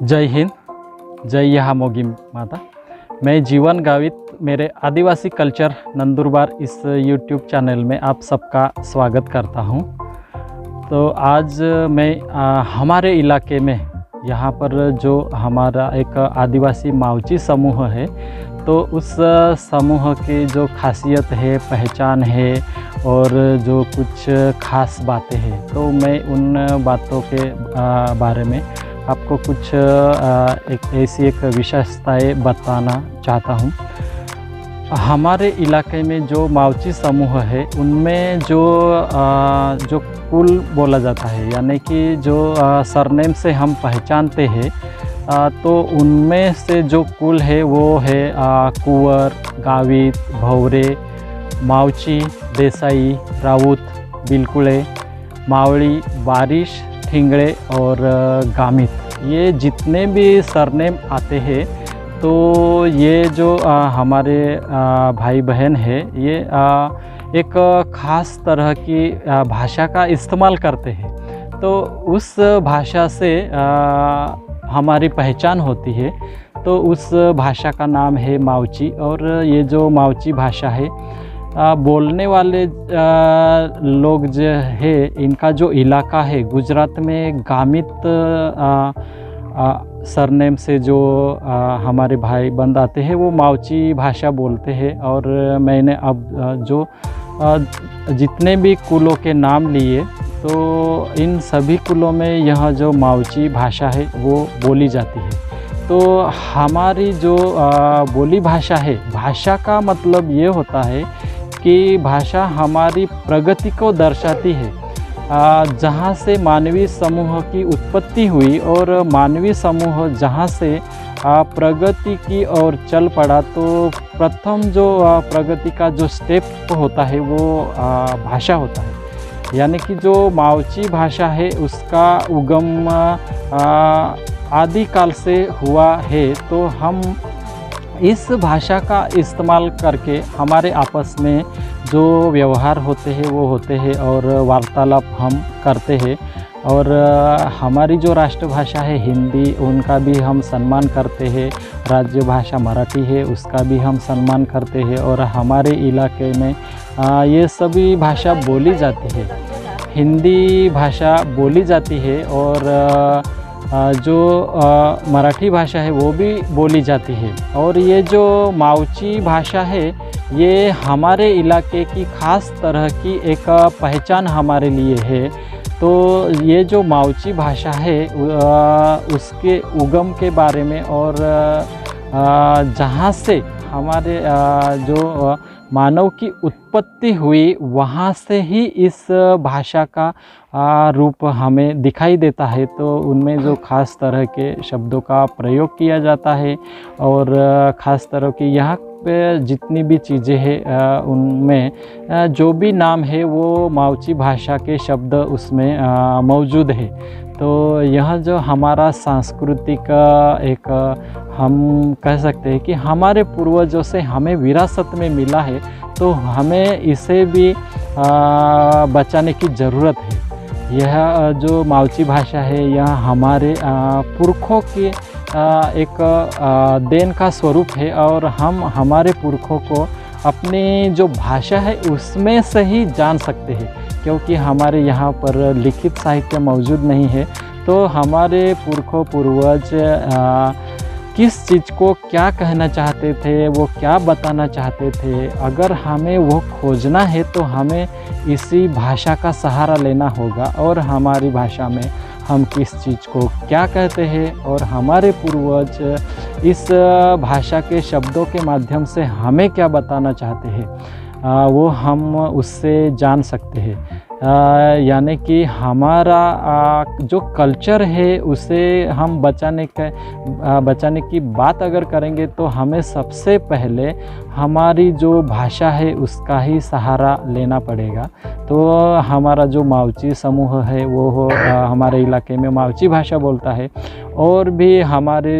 जय हिंद, जय महामोगी माता। मैं जीवन गावित मेरे आदिवासी कल्चर नंदुरबार इस यूट्यूब चैनल में आप सबका स्वागत करता हूं। तो आज मैं हमारे इलाके में यहाँ पर जो हमारा एक आदिवासी मावची समूह है, तो उस समूह की जो खासियत है, पहचान है और जो कुछ ख़ास बातें हैं, तो मैं उन बातों के बारे में आपको कुछ एक विशेषताएं बताना चाहता हूँ। हमारे इलाके में जो मावची समूह है, उनमें जो कुल बोला जाता है, यानी कि जो सरनेम से हम पहचानते हैं, तो उनमें से जो कुल है वो है कुंवर, गावित, भौरे, मावची, देसाई, राउत, बिलकुले, मावड़ी, बारिश, ठिंगड़े और गामित। ये जितने भी सरनेम आते हैं, तो ये जो हमारे भाई बहन है, ये एक ख़ास तरह की भाषा का इस्तेमाल करते हैं। तो उस भाषा से हमारी पहचान होती है। तो उस भाषा का नाम है मावची। और ये जो मावची भाषा है, बोलने वाले लोग जो है, इनका जो इलाका है गुजरात में, गामित सरनेम से जो हमारे भाई बंद आते हैं, वो मावची भाषा बोलते हैं। और मैंने अब जो जितने भी कुलों के नाम लिए, तो इन सभी कुलों में यह जो मावची भाषा है वो बोली जाती है। तो हमारी जो बोली भाषा है, भाषा का मतलब ये होता है कि भाषा हमारी प्रगति को दर्शाती है। जहाँ से मानवीय समूह की उत्पत्ति हुई और मानवीय समूह जहाँ से प्रगति की ओर चल पड़ा, तो प्रथम जो प्रगति का जो स्टेप होता है वो भाषा होता है। यानी कि जो मावची भाषा है, उसका उगम आदिकाल से हुआ है। तो हम इस भाषा का इस्तेमाल करके हमारे आपस में जो व्यवहार होते हैं वो होते हैं, और वार्तालाप हम करते हैं। और हमारी जो राष्ट्रभाषा है हिंदी, उनका भी हम सम्मान करते हैं। राज्य भाषा मराठी है, उसका भी हम सम्मान करते हैं। और हमारे इलाके में ये सभी भाषा बोली जाती है। हिंदी भाषा बोली जाती है, और जो मराठी भाषा है वो भी बोली जाती है। और ये जो मावची भाषा है, ये हमारे इलाके की ख़ास तरह की एक पहचान हमारे लिए है। तो ये जो मावची भाषा है, उसके उगम के बारे में, और जहाँ से हमारे जो मानव की उत्पत्ति हुई, वहाँ से ही इस भाषा का रूप हमें दिखाई देता है। तो उनमें जो ख़ास तरह के शब्दों का प्रयोग किया जाता है, और ख़ास तरह की यहाँ पे जितनी भी चीज़ें हैं, उनमें जो भी नाम है वो मावची भाषा के शब्द उसमें मौजूद है। तो यह जो हमारा सांस्कृतिक एक हम कह सकते हैं कि हमारे पूर्वजों से हमें विरासत में मिला है, तो हमें इसे भी बचाने की ज़रूरत है। यह जो मावची भाषा है, यह हमारे पुरखों की एक देन का स्वरूप है। और हम हमारे पुरखों को अपनी जो भाषा है उसमें से ही जान सकते हैं, क्योंकि हमारे यहाँ पर लिखित साहित्य मौजूद नहीं है। तो हमारे पुरखों पूर्वज किस चीज़ को क्या कहना चाहते थे, वो क्या बताना चाहते थे, अगर हमें वो खोजना है तो हमें इसी भाषा का सहारा लेना होगा। और हमारी भाषा में हम किस चीज़ को क्या कहते हैं, और हमारे पूर्वज इस भाषा के शब्दों के माध्यम से हमें क्या बताना चाहते हैं, वो हम उससे जान सकते हैं। यानी कि हमारा जो कल्चर है, उसे हम बचाने की बात अगर करेंगे, तो हमें सबसे पहले हमारी जो भाषा है उसका ही सहारा लेना पड़ेगा। तो हमारा जो मावची समूह है, वो हमारे इलाके में मावची भाषा बोलता है। और भी हमारे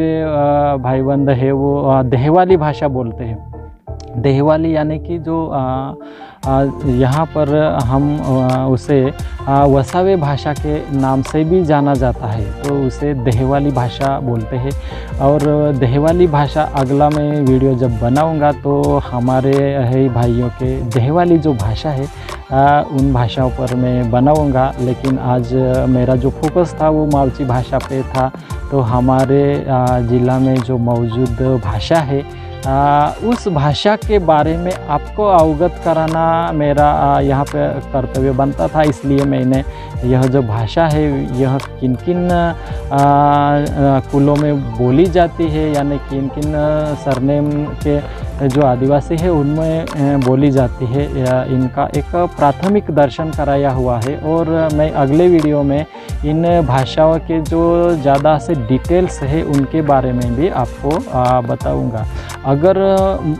भाई बंद है, वो देहवाली भाषा बोलते हैं। देहवाली यानी कि जो यहाँ पर हम उसे वसावे भाषा के नाम से भी जाना जाता है, तो उसे देहवाली भाषा बोलते हैं। और देहवाली भाषा अगला मैं वीडियो जब बनाऊंगा तो हमारे भाइयों के देहवाली जो भाषा है उन भाषाओं पर मैं बनाऊंगा। लेकिन आज मेरा जो फोकस था वो मावची भाषा पे था। तो हमारे ज़िला में जो मौजूद भाषा है उस भाषा के बारे में आपको अवगत कराना मेरा यहाँ पे कर्तव्य बनता था। इसलिए मैंने यह जो भाषा है यह किन किन कुलों में बोली जाती है, यानी किन किन सरनेम के जो आदिवासी है उनमें बोली जाती है, इनका एक प्राथमिक दर्शन कराया हुआ है। और मैं अगले वीडियो में इन भाषाओं के जो ज़्यादा से डिटेल्स है उनके बारे में भी आपको बताऊंगा। अगर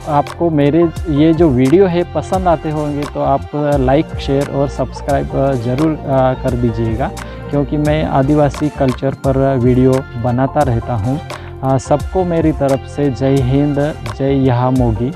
आपको मेरे ये जो वीडियो है पसंद आते होंगे तो आप लाइक, शेयर और सब्सक्राइब ज़रूर कर दीजिएगा, क्योंकि मैं आदिवासी कल्चर पर वीडियो बनाता रहता हूँ। सबको मेरी तरफ से जय हिंद, जय यहाँ मोगी।